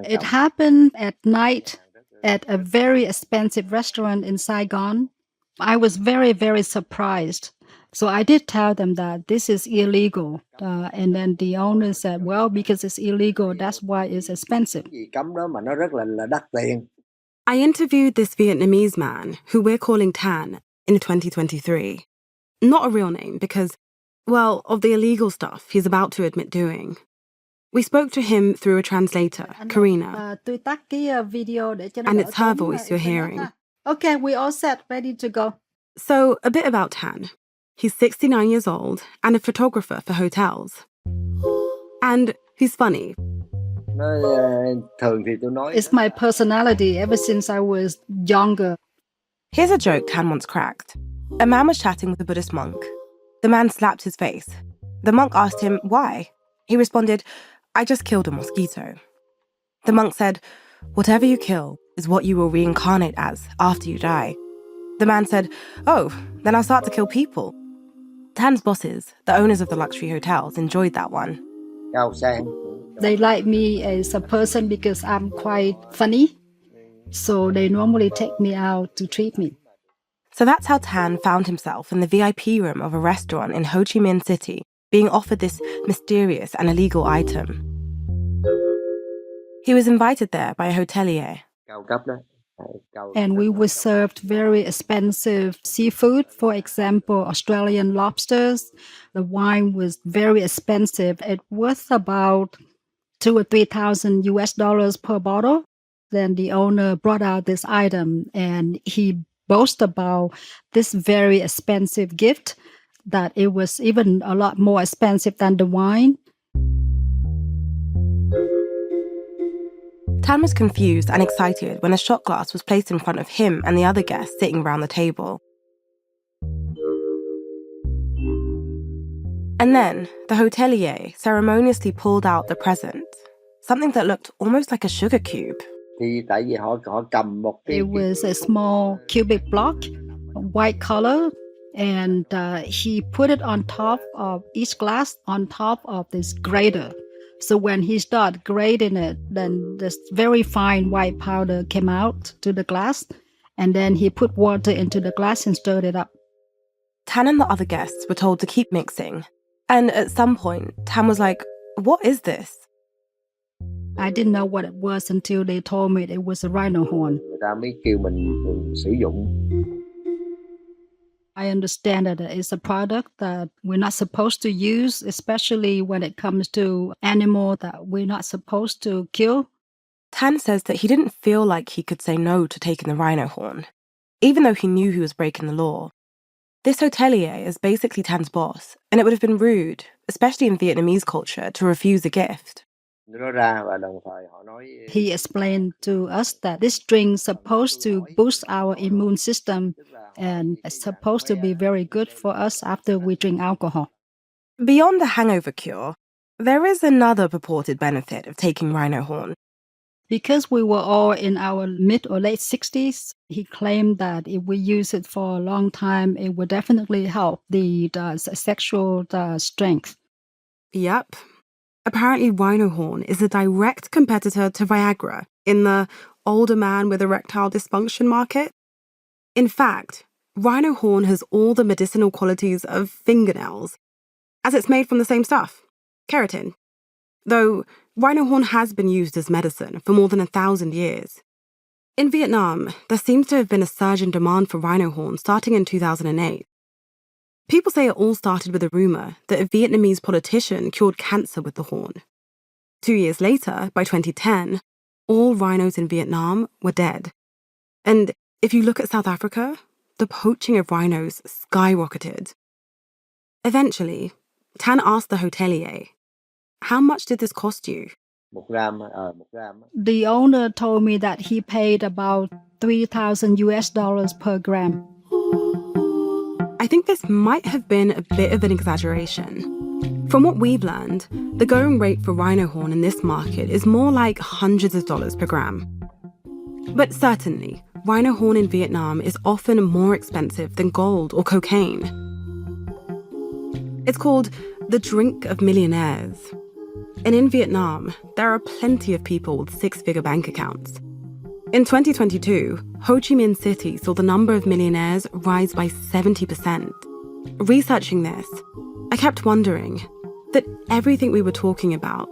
It happened at night at a very expensive restaurant in Saigon. I was very, very surprised. So I did tell them that this is illegal. And then the owner said, well, because it's illegal, that's why it's expensive. I interviewed this Vietnamese man, who we're calling Tan, in 2023. Not a real name because, well, of the illegal stuff he's about to admit doing. We spoke to him through a translator, Karina, and it's her voice you're hearing. Okay, we all set, ready to go. So, a bit about Tan. He's 69 years old and a photographer for hotels. And he's funny. It's my personality ever since I was younger. Here's a joke Tan once cracked. A man was chatting with a Buddhist monk. The man slapped his face. The monk asked him why. He responded, "I just killed a mosquito." The monk said, "Whatever you kill is what you will reincarnate as after you die." The man said, "Oh, then I'll start to kill people." Tan's bosses, the owners of the luxury hotels, enjoyed that one. They like me as a person because I'm quite funny. So they normally take me out to treat me. So that's how Tan found himself in the VIP room of a restaurant in Ho Chi Minh City, being offered this mysterious and illegal item. He was invited there by a hotelier. And we were served very expensive seafood, for example, Australian lobsters. The wine was very expensive. It was about $2,000 or $3,000 per bottle. Then the owner brought out this item and he boasted about this very expensive gift, that it was even a lot more expensive than the wine. Tan was confused and excited when a shot glass was placed in front of him and the other guests sitting around the table. And then the hotelier ceremoniously pulled out the present, something that looked almost like a sugar cube. It was a small cubic block, white color, and he put it on top of each glass, on top of this grater. So when he started grating it, then this very fine white powder came out to the glass, and then he put water into the glass and stirred it up. Tan and the other guests were told to keep mixing. And at some point, Tan was like, "What is this?" I didn't know what it was until they told me it was a rhino horn. I understand that it's a product that we're not supposed to use, especially when it comes to animals that we're not supposed to kill. Tan says that he didn't feel like he could say no to taking the rhino horn, even though he knew he was breaking the law. This hotelier is basically Tan's boss, and it would have been rude, especially in Vietnamese culture, to refuse a gift. He explained to us that this drink is supposed to boost our immune system and it's supposed to be very good for us after we drink alcohol. Beyond the hangover cure, there is another purported benefit of taking rhino horn. Because we were all in our mid or late 60s, he claimed that if we use it for a long time, it would definitely help the sexual strength. Yep. Apparently, rhino horn is a direct competitor to Viagra in the older man with erectile dysfunction market. In fact, rhino horn has all the medicinal qualities of fingernails, as it's made from the same stuff, keratin. Though rhino horn has been used as medicine for more than 1,000 years. In Vietnam, there seems to have been a surge in demand for rhino horn starting in 2008. People say it all started with a rumor that a Vietnamese politician cured cancer with the horn. 2 years later, by 2010, all rhinos in Vietnam were dead. And if you look at South Africa, the poaching of rhinos skyrocketed. Eventually, Tan asked the hotelier, "How much did this cost you?" The owner told me that he paid about $3,000 per gram. I think this might have been a bit of an exaggeration. From what we've learned, the going rate for rhino horn in this market is more like hundreds of dollars per gram. But certainly, rhino horn in Vietnam is often more expensive than gold or cocaine. It's called the drink of millionaires. And in Vietnam, there are plenty of people with six-figure bank accounts. In 2022, Ho Chi Minh City saw the number of millionaires rise by 70%. Researching this, I kept wondering that everything we were talking about,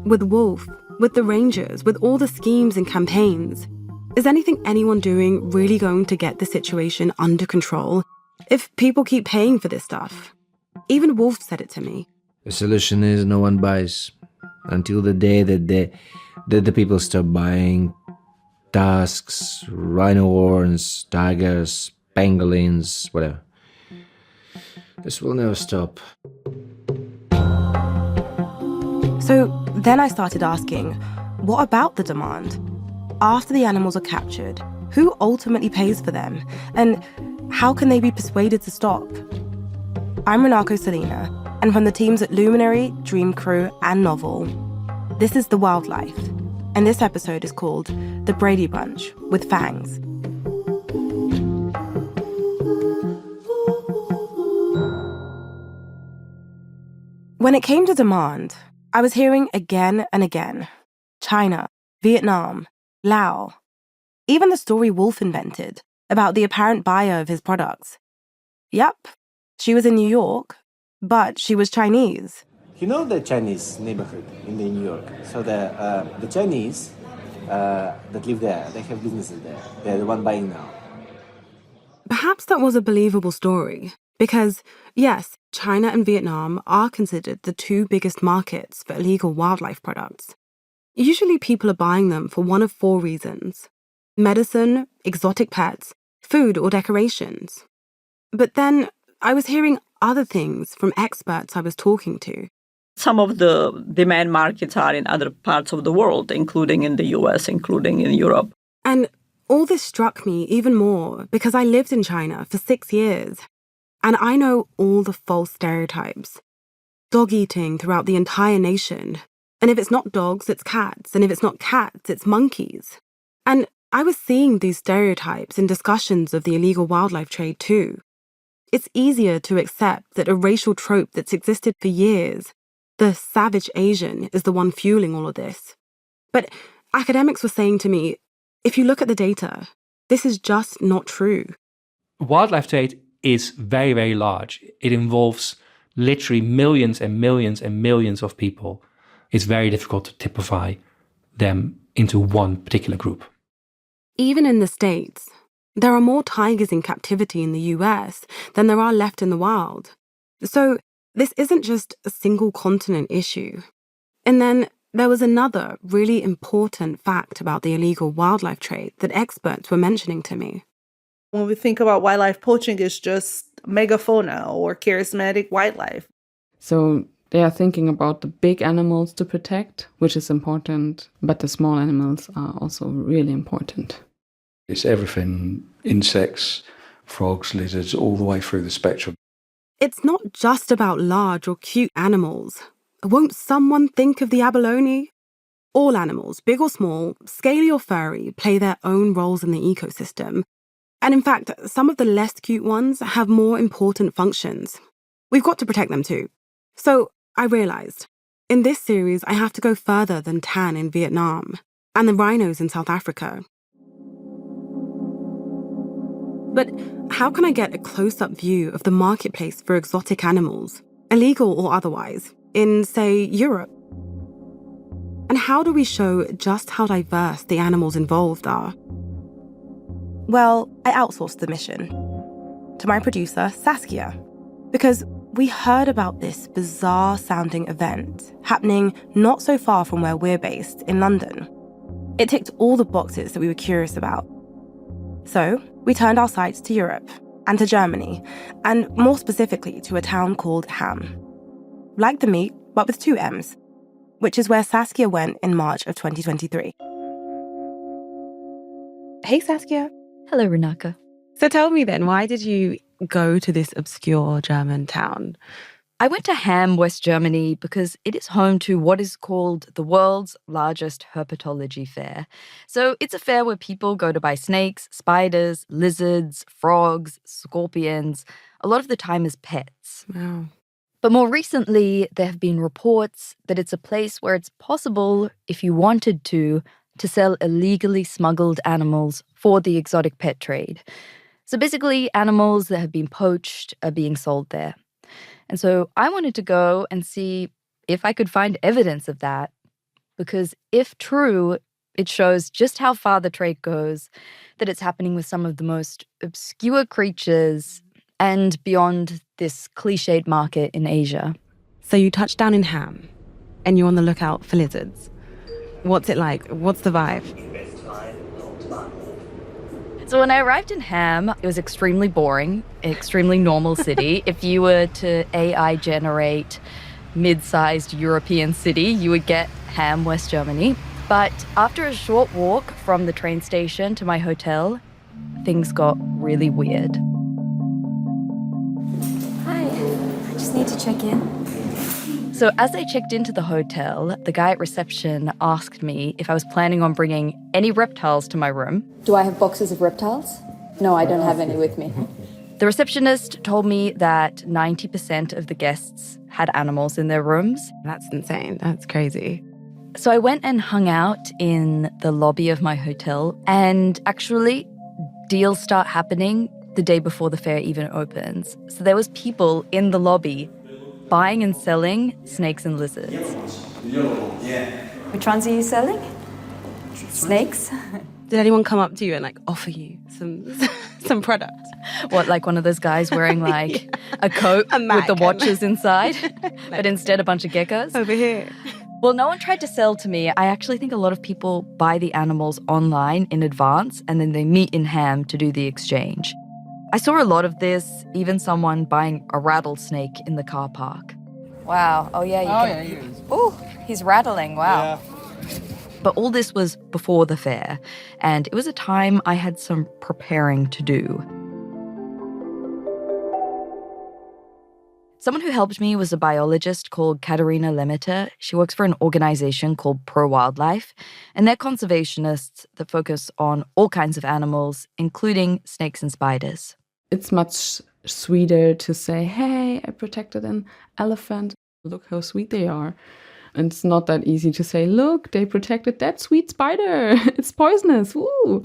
with Wolf, with the Rangers, with all the schemes and campaigns, is anything anyone doing really going to get the situation under control if people keep paying for this stuff? Even Wolf said it to me. The solution is no one buys until the day that the people stop buying tusks, rhino horns, tigers, pangolins, whatever. This will never stop. So then I started asking, what about the demand? After the animals are captured, who ultimately pays for them? And how can they be persuaded to stop? I'm Runako Celina, and from the teams at Luminary, Dream Crew, and Novel, this is The Wildlife, and this episode is called The Brady Bunch with Fangs. When it came to demand, I was hearing again and again, China, Vietnam, Laos, even the story Wolf invented about the apparent buyer of his products. Yup, she was in New York, but she was Chinese. You know the Chinese neighborhood in New York? So the Chinese that live there, they have businesses there. They're the one buying now. Perhaps that was a believable story, because, yes, China and Vietnam are considered the two biggest markets for illegal wildlife products. Usually people are buying them for one of four reasons: medicine, exotic pets, food, or decorations. But then I was hearing other things from experts I was talking to. Some of the demand markets are in other parts of the world, including in the US, including in Europe. And all this struck me even more because I lived in China for 6 years, and I know all the false stereotypes. Dog eating throughout the entire nation. And if it's not dogs, it's cats. And if it's not cats, it's monkeys. And I was seeing these stereotypes in discussions of the illegal wildlife trade too. It's easier to accept that a racial trope that's existed for years, the savage Asian, is the one fueling all of this. But academics were saying to me, if you look at the data, this is just not true. Wildlife trade is very, very large. It involves literally millions and millions and millions of people. It's very difficult to typify them into one particular group. Even in the States, there are more tigers in captivity in the US than there are left in the wild. So this isn't just a single continent issue. And then there was another really important fact about the illegal wildlife trade that experts were mentioning to me. When we think about wildlife poaching, it's just megafauna or charismatic wildlife. So they are thinking about the big animals to protect, which is important, but the small animals are also really important. It's everything, insects, frogs, lizards, all the way through the spectrum. It's not just about large or cute animals. Won't someone think of the abalone? All animals, big or small, scaly or furry, play their own roles in the ecosystem. And in fact, some of the less cute ones have more important functions. We've got to protect them too. So I realized, in this series, I have to go further than tan in Vietnam and the rhinos in South Africa. But how can I get a close-up view of the marketplace for exotic animals, illegal or otherwise, in, say, Europe? And how do we show just how diverse the animals involved are? Well, I outsourced the mission to my producer, Saskia, because we heard about this bizarre-sounding event happening not so far from where we're based, in London. It ticked all the boxes that we were curious about. So we turned our sights to Europe and to Germany, and more specifically to a town called Hamm. Like the meat, but with 2 M's, which is where Saskia went in March of 2023. Hey, Saskia. Hello, Runako. So tell me then, why did you go to this obscure German town? I went to Hamm, West Germany, because it is home to what is called the world's largest herpetology fair. So it's a fair where people go to buy snakes, spiders, lizards, frogs, scorpions, a lot of the time as pets. Wow. But more recently, there have been reports that it's a place where it's possible, if you wanted to sell illegally smuggled animals for the exotic pet trade. So basically, animals that have been poached are being sold there. And so I wanted to go and see if I could find evidence of that, because if true, it shows just how far the trade goes, that it's happening with some of the most obscure creatures and beyond this cliched market in Asia. So you touch down in Hamm, and you're on the lookout for lizards. What's it like? What's the vibe? So when I arrived in Hamm, it was extremely boring, an extremely normal city. If you were to AI generate mid-sized European city, you would get Hamm, West Germany. But after a short walk from the train station to my hotel, things got really weird. Hi, I just need to check in. So as I checked into the hotel, the guy at reception asked me if I was planning on bringing any reptiles to my room. Do I have boxes of reptiles? No, I don't have any with me. The receptionist told me that 90% of the guests had animals in their rooms. That's insane. That's crazy. So I went and hung out in the lobby of my hotel, and actually, deals start happening the day before the fair even opens. So there was people in the lobby buying and selling snakes and lizards. Which ones are you selling? Snakes? Did anyone come up to you and offer you some product? What, like one of those guys wearing like a coat with the watches inside, but instead a bunch of geckos? Over here. Well, no one tried to sell to me. I actually think a lot of people buy the animals online in advance and then they meet in Hamm to do the exchange. I saw a lot of this, even someone buying a rattlesnake in the car park. Wow. Oh, yeah, you can. Oh, he's rattling. Wow. Yeah. But all this was before the fair, and it was a time I had some preparing to do. Someone who helped me was a biologist called Katerina Lemaitre. She works for an organization called Pro Wildlife, and they're conservationists that focus on all kinds of animals, including snakes and spiders. It's much sweeter to say, hey, I protected an elephant. Look how sweet they are. And it's not that easy to say, look, they protected that sweet spider. It's poisonous. Woo!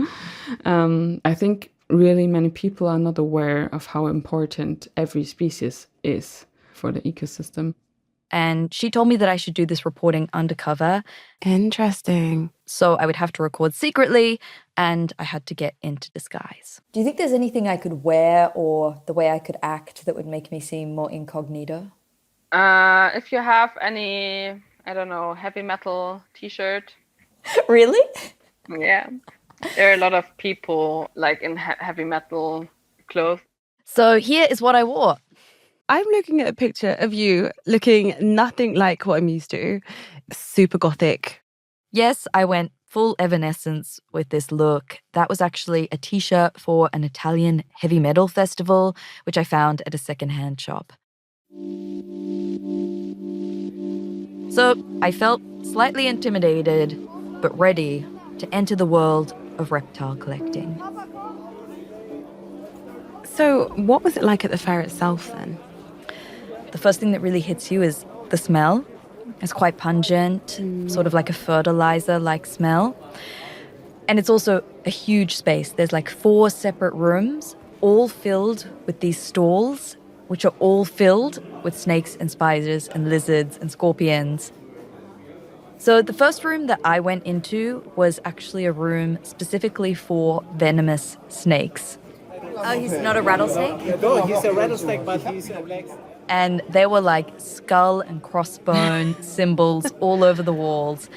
I think really many people are not aware of how important every species is for the ecosystem. And she told me that I should do this reporting undercover. Interesting. So I would have to record secretly, and I had to get into disguise. Do you think there's anything I could wear or the way I could act that would make me seem more incognito? If you have any, I don't know, heavy metal t-shirt. Really? Yeah. There are a lot of people in heavy metal clothes. So here is what I wore. I'm looking at a picture of you looking nothing like what I'm used to. Super gothic. Yes, I went full Evanescence with this look. That was actually a t-shirt for an Italian heavy metal festival, which I found at a secondhand shop. So I felt slightly intimidated, but ready to enter the world of reptile collecting. So what was it like at the fair itself then? The first thing that really hits you is the smell. It's quite pungent, sort of like a fertilizer-like smell. And it's also a huge space. There's 4 separate rooms, all filled with these stalls, which are all filled with snakes and spiders and lizards and scorpions. So the first room that I went into was actually a room specifically for venomous snakes. Oh, he's not a rattlesnake? No, he's a rattlesnake, but he's a black. And there were skull and crossbone symbols all over the walls.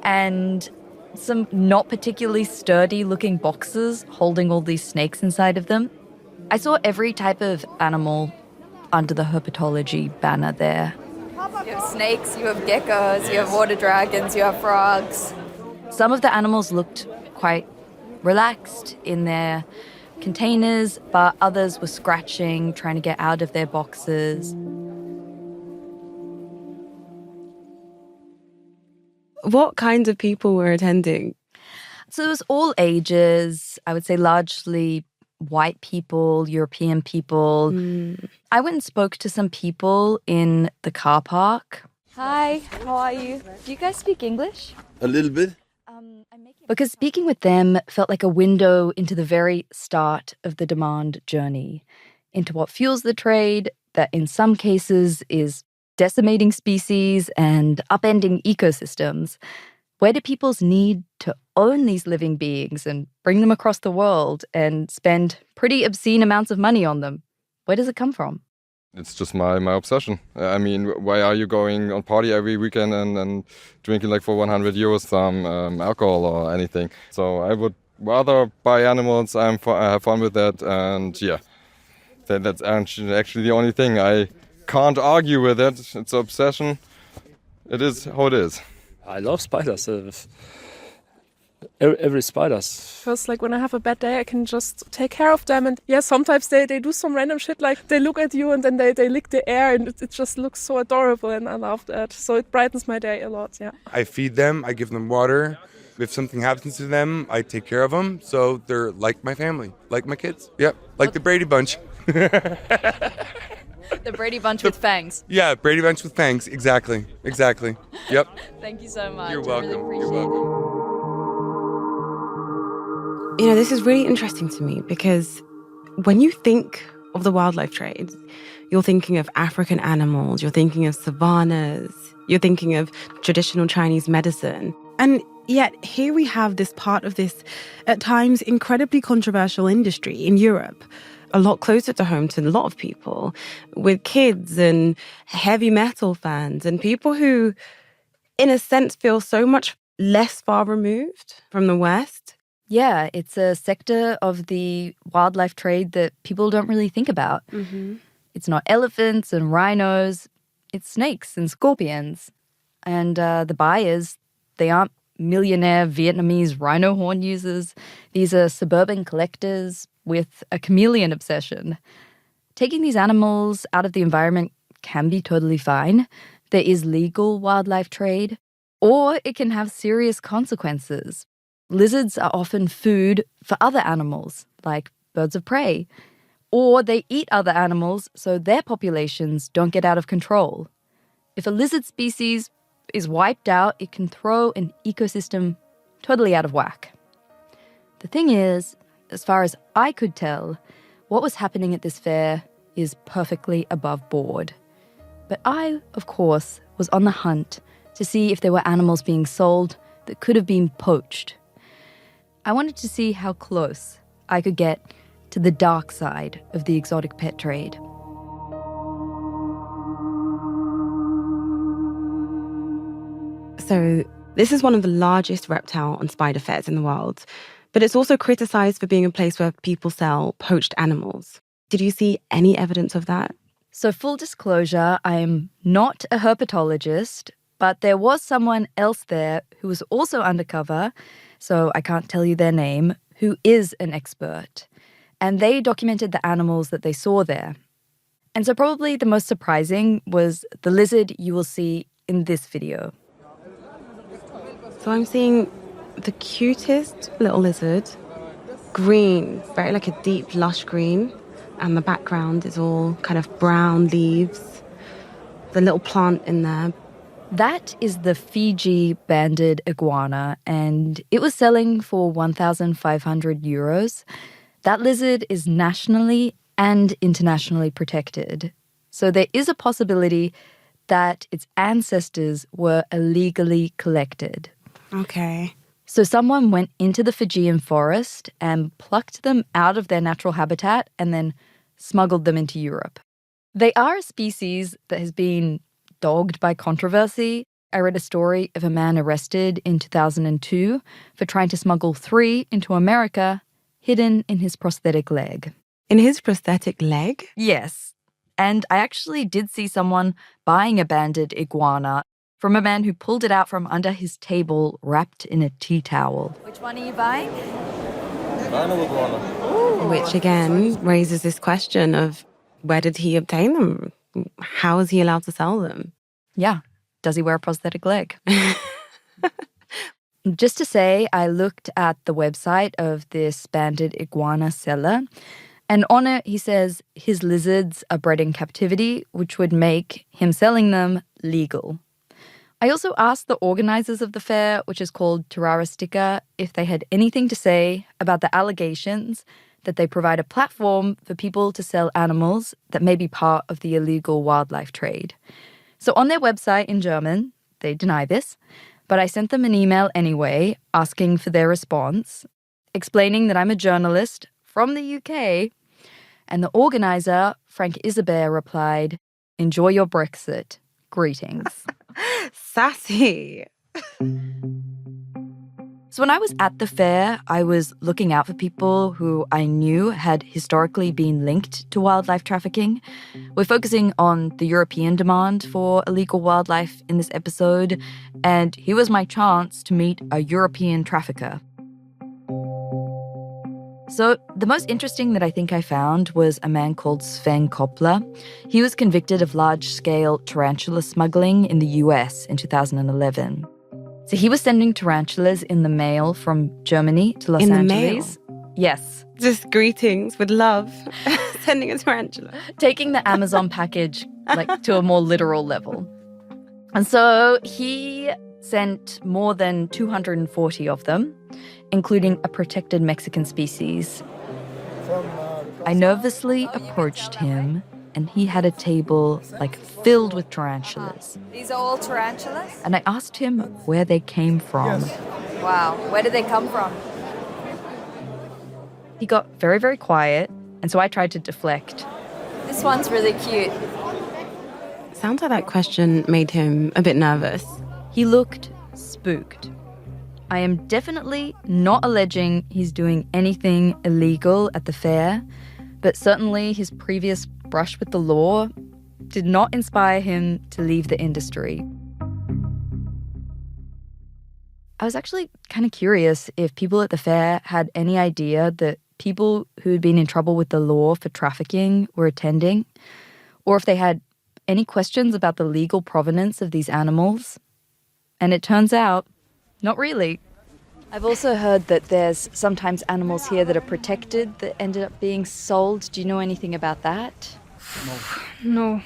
And some not particularly sturdy looking boxes holding all these snakes inside of them. I saw every type of animal under the herpetology banner there. You have snakes, you have geckos, you have water dragons, you have frogs. Some of the animals looked quite relaxed in their containers, but others were scratching, trying to get out of their boxes. What kinds of people were attending? So it was all ages, I would say largely white people, European people. I went and spoke to some people in the car park. Hi, how are you? Do you guys speak English? A little bit. Because speaking with them felt like a window into the very start of the demand journey, into what fuels the trade, that in some cases is decimating species and upending ecosystems. Where do people's need to own these living beings and bring them across the world and spend pretty obscene amounts of money on them? Where does it come from? It's just my obsession. I mean, why are you going on party every weekend and drinking like for 100 euros some alcohol or anything? So I would rather buy animals. I have fun with that, and yeah, that's actually the only thing. I can't argue with it. It's an obsession. It is how it is. I love spiders. Every spiders. Because like when I have a bad day, I can just take care of them. And yeah, sometimes they do some random shit, like they look at you and then they lick the air, and it just looks so adorable, and I love that. So it brightens my day a lot, yeah. I feed them, I give them water. If something happens to them, I take care of them. So they're like my family, like my kids. Yep, like the Brady Bunch. The Brady Bunch with fangs. Yeah, Brady Bunch with fangs. Exactly. Yep. Thank you so much. You're welcome. You're welcome. You know, this is really interesting to me because when you think of the wildlife trade, you're thinking of African animals, you're thinking of savannas, you're thinking of traditional Chinese medicine. And yet here we have this part of this, at times, incredibly controversial industry in Europe, a lot closer to home to a lot of people, with kids and heavy metal fans and people who, in a sense, feel so much less far removed from the West. Yeah, it's a sector of the wildlife trade that people don't really think about. Mm-hmm. It's not elephants and rhinos, it's snakes and scorpions. And the buyers, they aren't millionaire Vietnamese rhino horn users. These are suburban collectors with a chameleon obsession. Taking these animals out of the environment can be totally fine. There is legal wildlife trade, or it can have serious consequences. Lizards are often food for other animals, like birds of prey, or they eat other animals so their populations don't get out of control. If a lizard species is wiped out, it can throw an ecosystem totally out of whack. The thing is, as far as I could tell, what was happening at this fair is perfectly above board. But I, of course, was on the hunt to see if there were animals being sold that could have been poached. I wanted to see how close I could get to the dark side of the exotic pet trade. So this is one of the largest reptile and spider fairs in the world, but it's also criticized for being a place where people sell poached animals. Did you see any evidence of that? So full disclosure, I am not a herpetologist, but there was someone else there who was also undercover, so I can't tell you their name, who is an expert. And they documented the animals that they saw there. And so probably the most surprising was the lizard you will see in this video. So I'm seeing the cutest little lizard, green, very like a deep, lush green, and the background is all kind of brown leaves, the little plant in there. That is the Fiji banded iguana, and it was selling for 1,500 euros. That lizard is nationally and internationally protected. So there is a possibility that its ancestors were illegally collected. Okay. So someone went into the Fijian forest and plucked them out of their natural habitat and then smuggled them into Europe. They are a species that has been dogged by controversy. I read a story of a man arrested in 2002 for trying to smuggle 3 into America, hidden in his prosthetic leg. In his prosthetic leg? Yes. And I actually did see someone buying a banded iguana from a man who pulled it out from under his table wrapped in a tea towel. Which one are you buying? Which again raises this question of where did he obtain them? How is he allowed to sell them? Yeah. Does he wear a prosthetic leg? Just to say, I looked at the website of this banded iguana seller, and on it he says his lizards are bred in captivity, which would make him selling them legal. I also asked the organisers of the fair, which is called Terraristica, if they had anything to say about the allegations that they provide a platform for people to sell animals that may be part of the illegal wildlife trade. So on their website in German, they deny this, but I sent them an email anyway, asking for their response, explaining that I'm a journalist from the UK, and the organiser, Frank Isabert, replied, "Enjoy your Brexit. Greetings." Sassy. So when I was at the fair, I was looking out for people who I knew had historically been linked to wildlife trafficking. We're focusing on the European demand for illegal wildlife in this episode, and here was my chance to meet a European trafficker. So the most interesting that I think I found was a man called Sven Koppler. He was convicted of large-scale tarantula smuggling in the US in 2011. So he was sending tarantulas in the mail from Germany to Los Angeles. In the mail? Yes. Just greetings with love. Sending a tarantula. Taking the Amazon package to a more literal level. And so he sent more than 240 of them, including a protected Mexican species. I nervously approached him, and he had a table filled with tarantulas. These are all tarantulas? And I asked him where they came from. Wow, where did they come from? He got very, very quiet, and so I tried to deflect. This one's really cute. Sounds like that question made him a bit nervous. He looked spooked. I am definitely not alleging he's doing anything illegal at the fair, but certainly his previous brush with the law did not inspire him to leave the industry. I was actually kind of curious if people at the fair had any idea that people who had been in trouble with the law for trafficking were attending, or if they had any questions about the legal provenance of these animals. And it turns out, not really. I've also heard that there's sometimes animals here that are protected that ended up being sold. Do you know anything about that? No,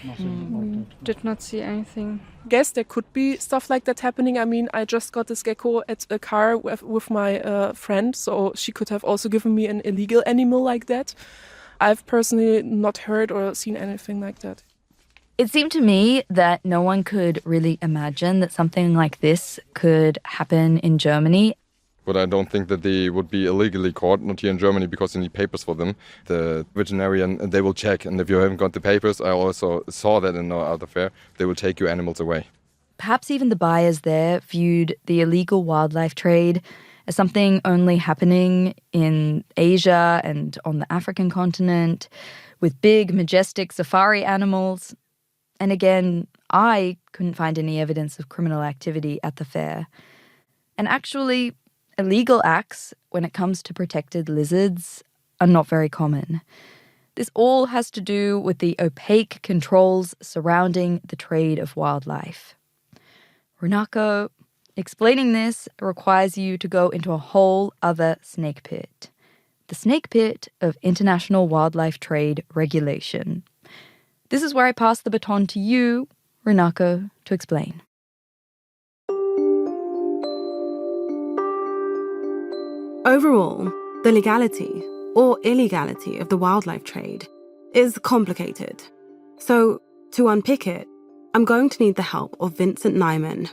did not see anything. Guess there could be stuff like that happening. I mean, I just got this gecko at a car with my friend, so she could have also given me an illegal animal like that. I've personally not heard or seen anything like that. It seemed to me that no one could really imagine that something like this could happen in Germany. But I don't think that they would be illegally caught, not here in Germany, because you need papers for them. The veterinarian, they will check, and if you haven't got the papers, I also saw that in our other fair, they will take your animals away. Perhaps even the buyers there viewed the illegal wildlife trade as something only happening in Asia and on the African continent, with big, majestic safari animals. And again, I couldn't find any evidence of criminal activity at the fair. And actually, illegal acts, when it comes to protected lizards, are not very common. This all has to do with the opaque controls surrounding the trade of wildlife. Runako, explaining this requires you to go into a whole other snake pit. The snake pit of international wildlife trade regulation. This is where I pass the baton to you, Runako, to explain. Overall, the legality or illegality of the wildlife trade is complicated. So, to unpick it, I'm going to need the help of Vincent Nyman.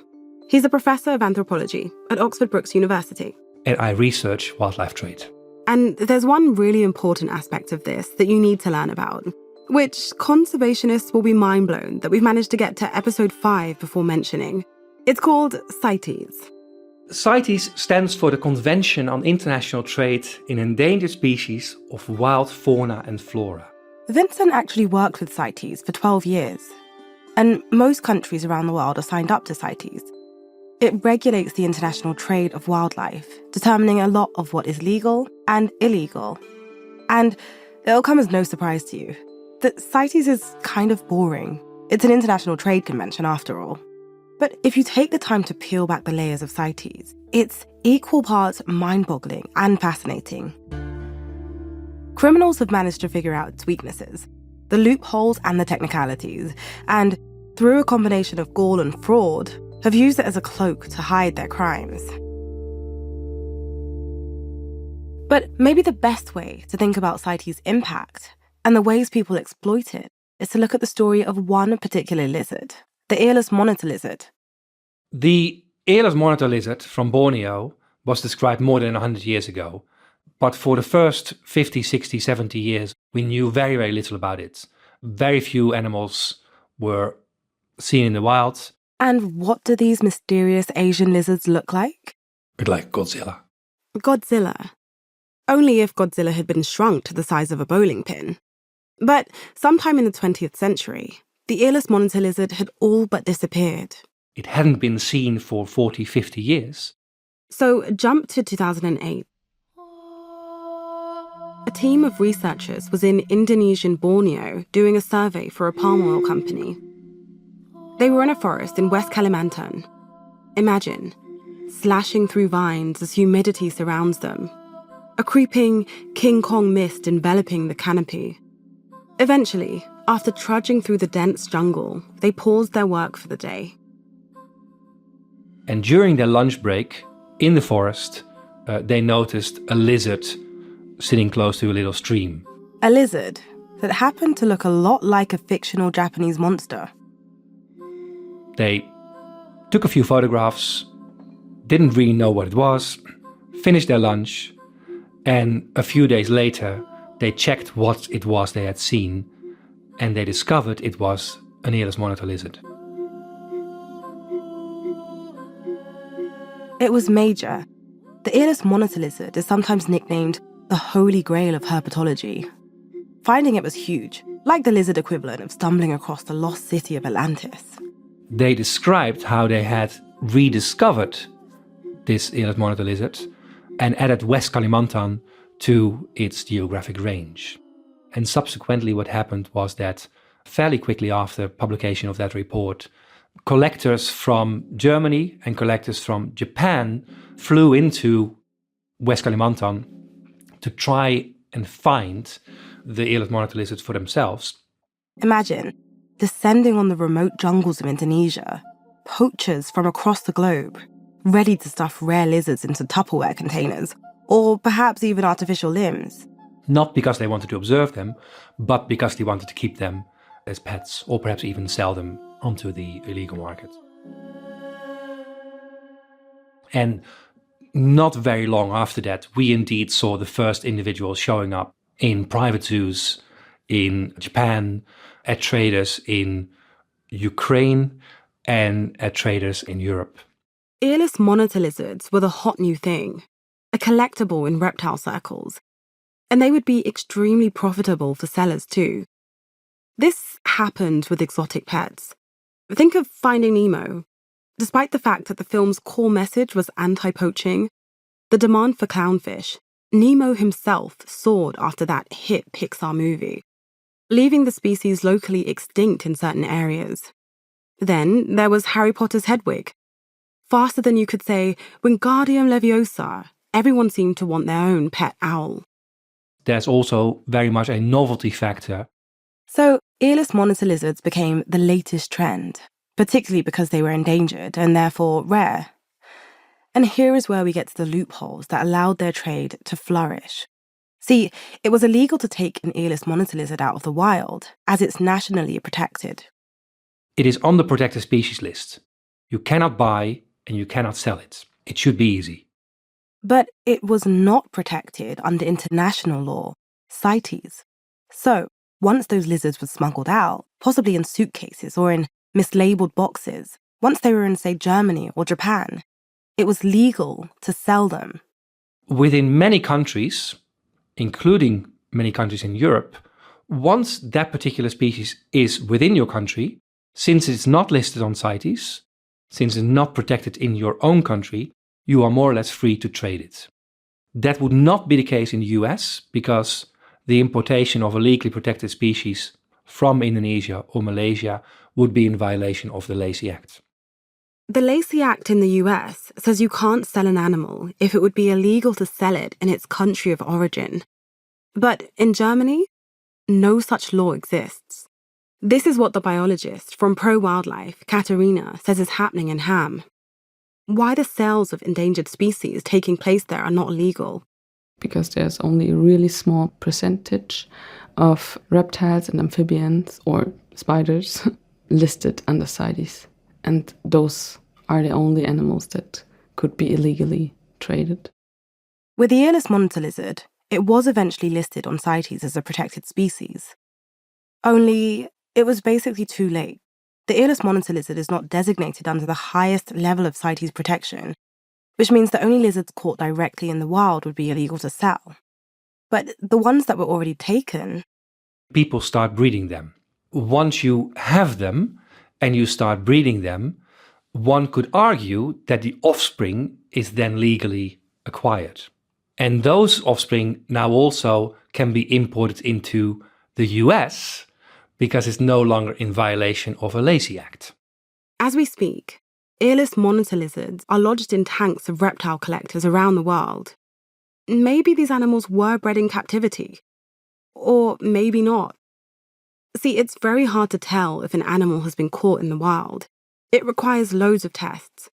He's a professor of anthropology at Oxford Brookes University. And I research wildlife trade. And there's one really important aspect of this that you need to learn about, which conservationists will be mind-blown that we've managed to get to episode 5 before mentioning. It's called CITES. CITES stands for the Convention on International Trade in Endangered Species of Wild Fauna and Flora. Vincent actually worked with CITES for 12 years, and most countries around the world are signed up to CITES. It regulates the international trade of wildlife, determining a lot of what is legal and illegal. And it'll come as no surprise to you that CITES is kind of boring. It's an international trade convention after all. But if you take the time to peel back the layers of CITES, It's equal parts mind-boggling and fascinating. Criminals have managed to figure out its weaknesses, the loopholes and the technicalities, and through a combination of gall and fraud, have used it as a cloak to hide their crimes. But maybe the best way to think about CITES' impact and the ways people exploit it is to look at the story of one particular lizard, the earless monitor lizard. The earless monitor lizard from Borneo was described more than 100 years ago. But for the first 50, 60, 70 years, we knew very, very little about it. Very few animals were seen in the wild. And what do these mysterious Asian lizards look like? A bit like Godzilla. Godzilla. Only if Godzilla had been shrunk to the size of a bowling pin. But sometime in the 20th century, the earless monitor lizard had all but disappeared. It hadn't been seen for 40, 50 years. So jump to 2008. A team of researchers was in Indonesian Borneo doing a survey for a palm oil company. They were in a forest in West Kalimantan. Imagine, slashing through vines as humidity surrounds them. A creeping King Kong mist enveloping the canopy. Eventually, after trudging through the dense jungle, they paused their work for the day. And during their lunch break in the forest, they noticed a lizard sitting close to a little stream. A lizard that happened to look a lot like a fictional Japanese monster. They took a few photographs, didn't really know what it was, finished their lunch, and a few days later, they checked what it was they had seen, and they discovered it was an earless monitor lizard. It was major. The earless monitor lizard is sometimes nicknamed the holy grail of herpetology. Finding it was huge, like the lizard equivalent of stumbling across the lost city of Atlantis. They described how they had rediscovered this earless monitor lizard and added West Kalimantan to its geographic range. And subsequently what happened was that fairly quickly after publication of that report, collectors from Germany and collectors from Japan flew into West Kalimantan to try and find the earless monitor lizard for themselves. Imagine descending on the remote jungles of Indonesia, poachers from across the globe, ready to stuff rare lizards into Tupperware containers, or perhaps even artificial limbs. Not because they wanted to observe them, but because they wanted to keep them as pets, or perhaps even sell them onto the illegal market. And not very long after that, we indeed saw the first individuals showing up in private zoos in Japan, at traders in Ukraine, and at traders in Europe. Earless monitor lizards were the hot new thing, a collectible in reptile circles, and they would be extremely profitable for sellers too. This happened with exotic pets. Think of Finding Nemo. Despite the fact that the film's core message was anti-poaching, the demand for clownfish, Nemo himself soared after that hit Pixar movie, leaving the species locally extinct in certain areas. Then there was Harry Potter's Hedwig. Faster than you could say Wingardium Leviosa, everyone seemed to want their own pet owl. There's also very much a novelty factor. So earless monitor lizards became the latest trend, particularly because they were endangered and therefore rare. And here is where we get to the loopholes that allowed their trade to flourish. See, it was illegal to take an earless monitor lizard out of the wild, as it's nationally protected. It is on the protected species list. You cannot buy and you cannot sell it. It should be easy. But it was not protected under international law, CITES. So, once those lizards were smuggled out, possibly in suitcases or in mislabeled boxes, once they were in, say, Germany or Japan, it was legal to sell them. Within many countries, including many countries in Europe, once that particular species is within your country, since it's not listed on CITES, since it's not protected in your own country, you are more or less free to trade it. That would not be the case in the US because the importation of a legally protected species from Indonesia or Malaysia would be in violation of the Lacey Act. The Lacey Act in the US says you can't sell an animal if it would be illegal to sell it in its country of origin. But in Germany, no such law exists. This is what the biologist from Pro Wildlife, Katharina, says is happening in Hamm. Why the sales of endangered species taking place there are not legal. Because there's only a really small percentage of reptiles and amphibians, or spiders, listed under CITES. And those are the only animals that could be illegally traded. With the earless monitor lizard, it was eventually listed on CITES as a protected species. Only, it was basically too late. The earless monitor lizard is not designated under the highest level of CITES protection, which means that only lizards caught directly in the wild would be illegal to sell. But the ones that were already taken... People start breeding them. Once you have them and you start breeding them, one could argue that the offspring is then legally acquired. And those offspring now also can be imported into the US because it's no longer in violation of a Lacey Act. As we speak, earless monitor lizards are lodged in tanks of reptile collectors around the world. Maybe these animals were bred in captivity. Or maybe not. See, it's very hard to tell if an animal has been caught in the wild. It requires loads of tests.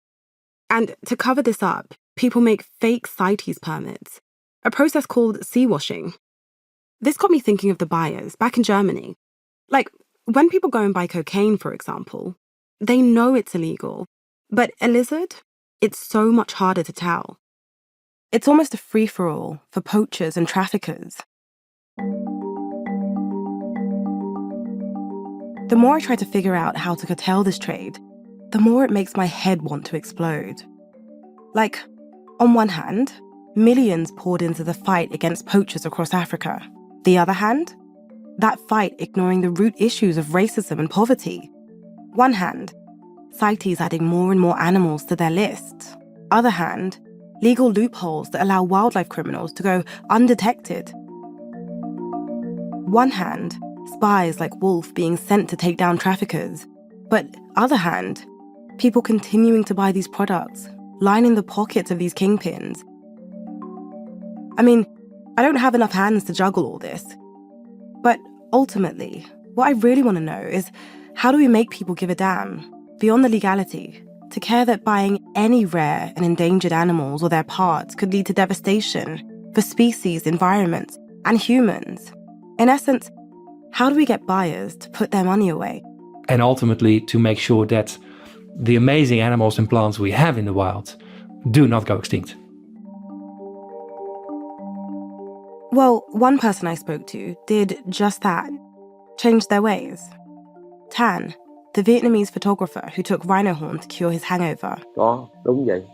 And to cover this up, people make fake CITES permits, a process called sea washing. This got me thinking of the buyers back in Germany. Like, when people go and buy cocaine, for example, they know it's illegal. But a lizard? It's so much harder to tell. It's almost a free-for-all for poachers and traffickers. The more I try to figure out how to curtail this trade, the more it makes my head want to explode. Like, on one hand, millions poured into the fight against poachers across Africa. The other hand, that fight ignoring the root issues of racism and poverty. One hand, CITES adding more and more animals to their list. Other hand, legal loopholes that allow wildlife criminals to go undetected. One hand, spies like Wolf being sent to take down traffickers. But other hand, people continuing to buy these products, lining the pockets of these kingpins. I mean, I don't have enough hands to juggle all this. But ultimately, what I really want to know is, how do we make people give a damn, beyond the legality, to care that buying any rare and endangered animals or their parts could lead to devastation for species, environments, and humans? In essence, how do we get buyers to put their money away? And ultimately to make sure that the amazing animals and plants we have in the wild do not go extinct. Well, one person I spoke to did just that, changed their ways. Tan, the Vietnamese photographer who took rhino horn to cure his hangover. Đúng vậy.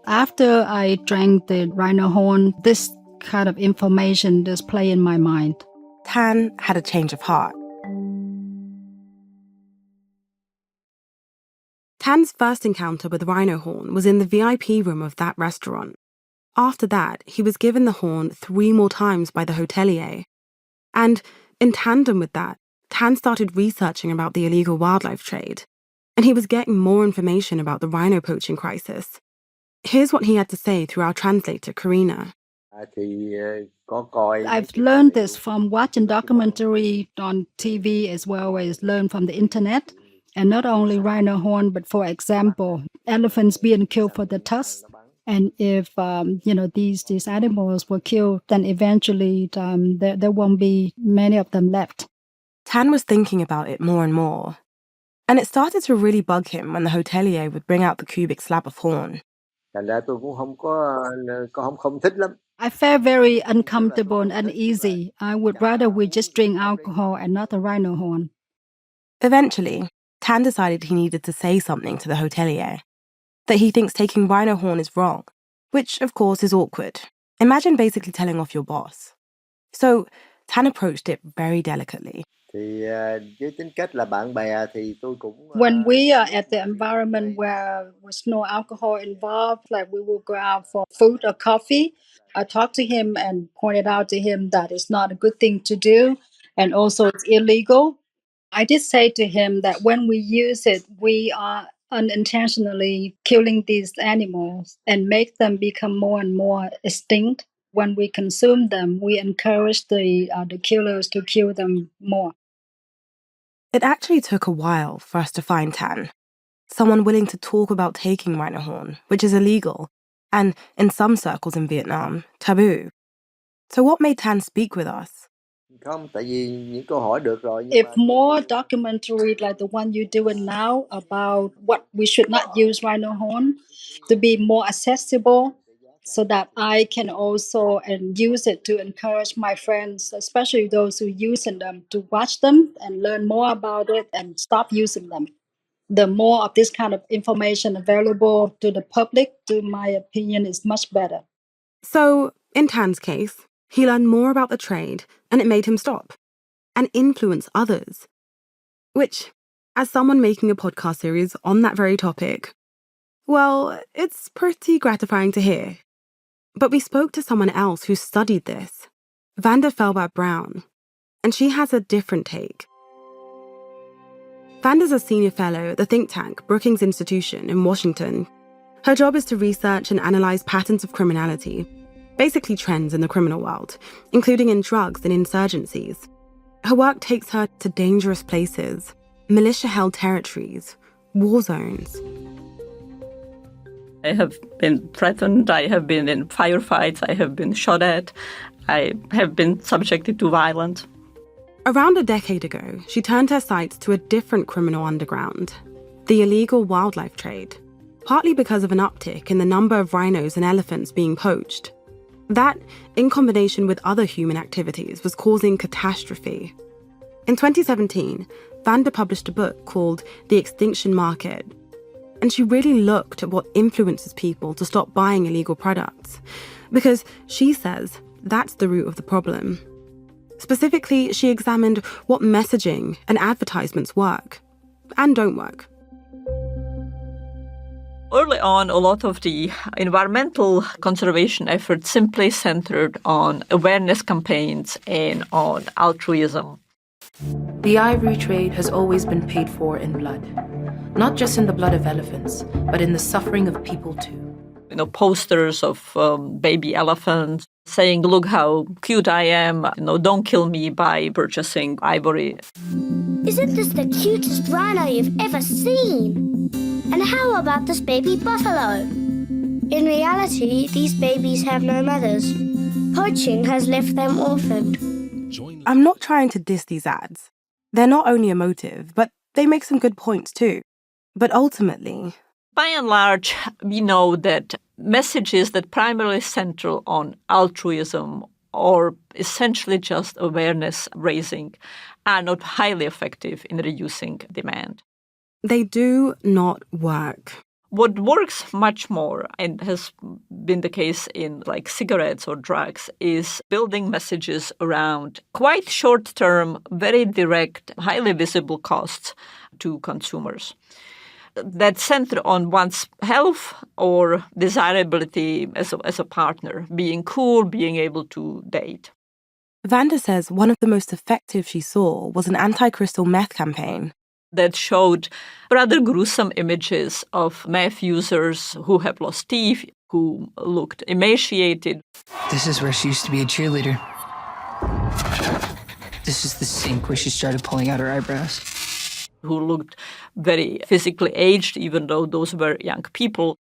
After I drank the rhino horn, this kind of information just play in my mind. Tan had a change of heart. Tan's first encounter with rhino horn was in the VIP room of that restaurant. After that, he was given the horn 3 more times by the hotelier. And in tandem with that, Tan started researching about the illegal wildlife trade. And he was getting more information about the rhino poaching crisis. Here's what he had to say through our translator, Karina. I've learned this from watching documentary on TV as well as learned from the internet. And not only rhino horn, but for example, elephants being killed for the tusks. And if these animals were killed, then eventually there won't be many of them left. Tan was thinking about it more and more. And it started to really bug him when the hotelier would bring out the cubic slab of horn. I felt very uncomfortable and uneasy. I would rather we just drink alcohol and not the rhino horn. Eventually, Tan decided he needed to say something to the hotelier. That he thinks taking rhino horn is wrong, which of course is awkward. Imagine basically telling off your boss. So Tan approached it very delicately. When we are at the environment where there's no alcohol involved, like we will go out for food or coffee, I talked to him and pointed out to him that it's not a good thing to do, and also it's illegal. I did say to him that when we use it, we are unintentionally killing these animals and make them become more and more extinct. When we consume them, we encourage the killers to kill them more. It actually took a while for us to find Tan, someone willing to talk about taking rhino horn, which is illegal, and in some circles in Vietnam, taboo. So what made Tan speak with us? If more documentary like the one you're doing now about what we should not use rhino horn to be more accessible, so that I can also and use it to encourage my friends, especially those who using them, to watch them and learn more about it and stop using them. The more of this kind of information available to the public, to my opinion, is much better. So, in Tan's case, he learned more about the trade and it made him stop and influence others. Which, as someone making a podcast series on that very topic, well, it's pretty gratifying to hear. But we spoke to someone else who studied this, Vanda Felbert-Brown, and she has a different take. Vanda's a senior fellow at the think tank Brookings Institution in Washington. Her job is to research and analyze patterns of criminality, basically trends in the criminal world, including in drugs and insurgencies. Her work takes her to dangerous places, militia-held territories, war zones. I have been threatened, I have been in firefights, I have been shot at, I have been subjected to violence. Around a decade ago, she turned her sights to a different criminal underground, the illegal wildlife trade, partly because of an uptick in the number of rhinos and elephants being poached. That, in combination with other human activities, was causing catastrophe. In 2017, Vanda published a book called The Extinction Market, and she really looked at what influences people to stop buying illegal products, because she says that's the root of the problem. Specifically, she examined what messaging and advertisements work and don't work. Early on, a lot of the environmental conservation efforts simply centered on awareness campaigns and on altruism. The ivory trade has always been paid for in blood. Not just in the blood of elephants, but in the suffering of people too. Posters of baby elephants saying, look how cute I am, don't kill me by purchasing ivory. Isn't this the cutest rhino you've ever seen? And how about this baby buffalo? In reality, these babies have no mothers. Poaching has left them orphaned. I'm not trying to diss these ads. They're not only emotive, but they make some good points too. But ultimately, by and large, we know that messages that primarily center on altruism or essentially just awareness raising are not highly effective in reducing demand. They do not work. What works much more, and has been the case in like cigarettes or drugs, is building messages around quite short-term, very direct, highly visible costs to consumers that center on one's health or desirability as a partner, being cool, being able to date. Vanda says one of the most effective she saw was an anti-crystal meth campaign that showed rather gruesome images of meth users who have lost teeth, who looked emaciated. This is where she used to be a cheerleader. This is the sink where she started pulling out her eyebrows. Who looked very physically aged, even though those were young people.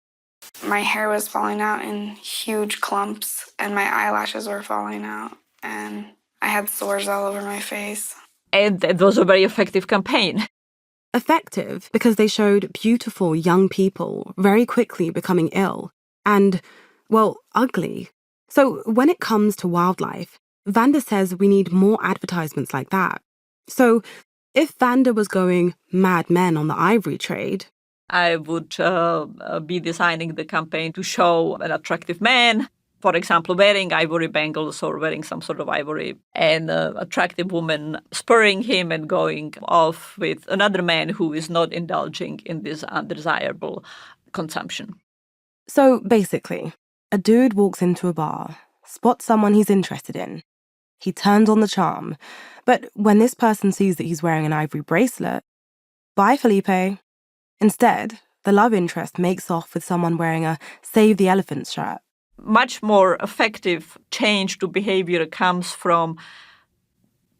My hair was falling out in huge clumps, and my eyelashes were falling out, and I had sores all over my face. And that was a very effective campaign. Effective because they showed beautiful young people very quickly becoming ill and, well, ugly. So when it comes to wildlife, Vanda says we need more advertisements like that. So if Vanda was going Mad Men on the ivory trade, I would be designing the campaign to show an attractive man, for example, wearing ivory bangles or wearing some sort of ivory, and an attractive woman spurring him and going off with another man who is not indulging in this undesirable consumption. So basically, a dude walks into a bar, spots someone he's interested in. He turns on the charm, but when this person sees that he's wearing an ivory bracelet, bye, Felipe. Instead, the love interest makes off with someone wearing a Save the Elephants shirt. Much more effective change to behavior comes from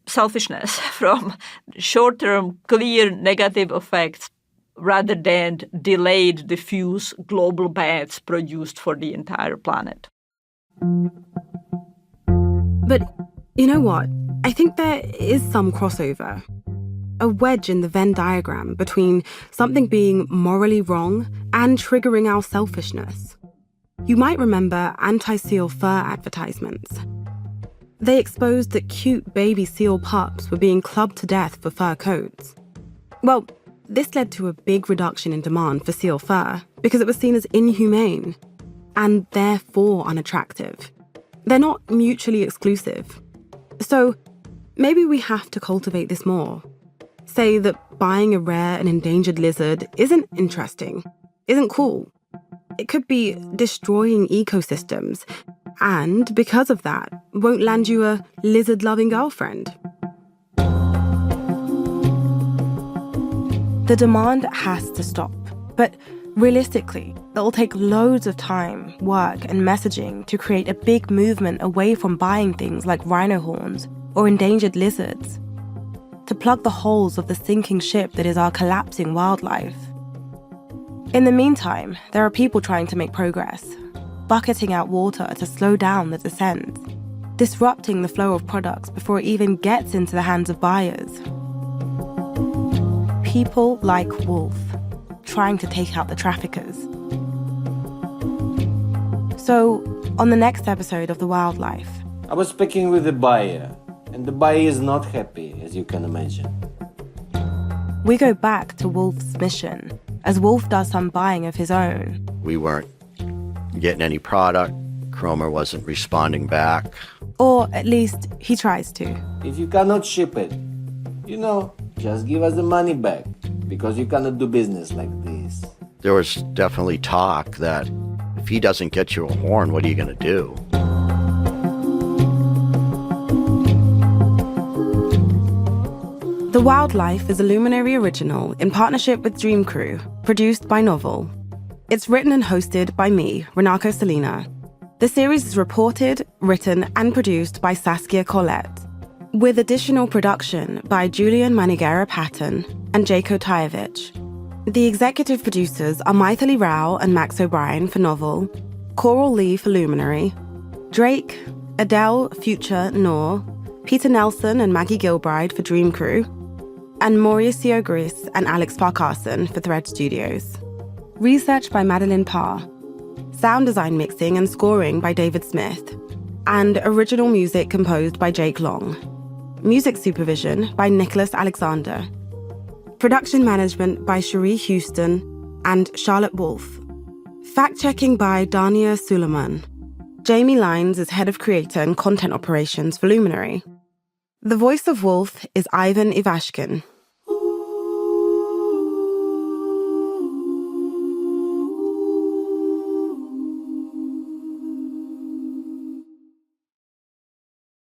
selfishness, from short-term, clear negative effects, rather than delayed, diffuse global bads produced for the entire planet. But you know what? I think there is some crossover. A wedge in the Venn diagram between something being morally wrong and triggering our selfishness. You might remember anti-seal fur advertisements. They exposed that cute baby seal pups were being clubbed to death for fur coats. Well, this led to a big reduction in demand for seal fur because it was seen as inhumane and therefore unattractive. They're not mutually exclusive. So maybe we have to cultivate this more. Say that buying a rare and endangered lizard isn't interesting, isn't cool. It could be destroying ecosystems, and because of that, won't land you a lizard-loving girlfriend. The demand has to stop, but realistically, it'll take loads of time, work, and messaging to create a big movement away from buying things like rhino horns or endangered lizards, to plug the holes of the sinking ship that is our collapsing wildlife. In the meantime, there are people trying to make progress, bucketing out water to slow down the descent, disrupting the flow of products before it even gets into the hands of buyers. People like Wolf, trying to take out the traffickers. So, on the next episode of The Wildlife, I was speaking with the buyer, and the buyer is not happy, as you can imagine. we go back to Wolf's mission, as Wolf does some buying of his own. We weren't getting any product. Cromer wasn't responding back. Or at least he tries to. If you cannot ship it, just give us the money back, because you cannot do business like this. There was definitely talk that if he doesn't get you a horn, what are you going to do? The Wildlife is a Luminary original in partnership with Dream Crew, produced by Novel. It's written and hosted by me, Runako Celina. The series is reported, written, and produced by Saskia Collette, with additional production by Julian Manigera-Patton and Jayko Tajevich. The executive producers are Maithili Rao and Max O'Brien for Novel, Coral Lee for Luminary, Drake, Adele, Future, Noor, Peter Nelson and Maggie Gilbride for Dream Crew, and Mauricio Gris and Alex Farquharson for Thread Studios. Research by Madeline Parr. Sound design mixing and scoring by David Smith. And original music composed by Jake Long. Music supervision by Nicholas Alexander. Production management by Cherie Houston and Charlotte Wolfe. Fact-checking by Dania Suleiman. Jamie Lines is head of creator and content operations for Luminary. The voice of Wolf is Ivan Ivashkin.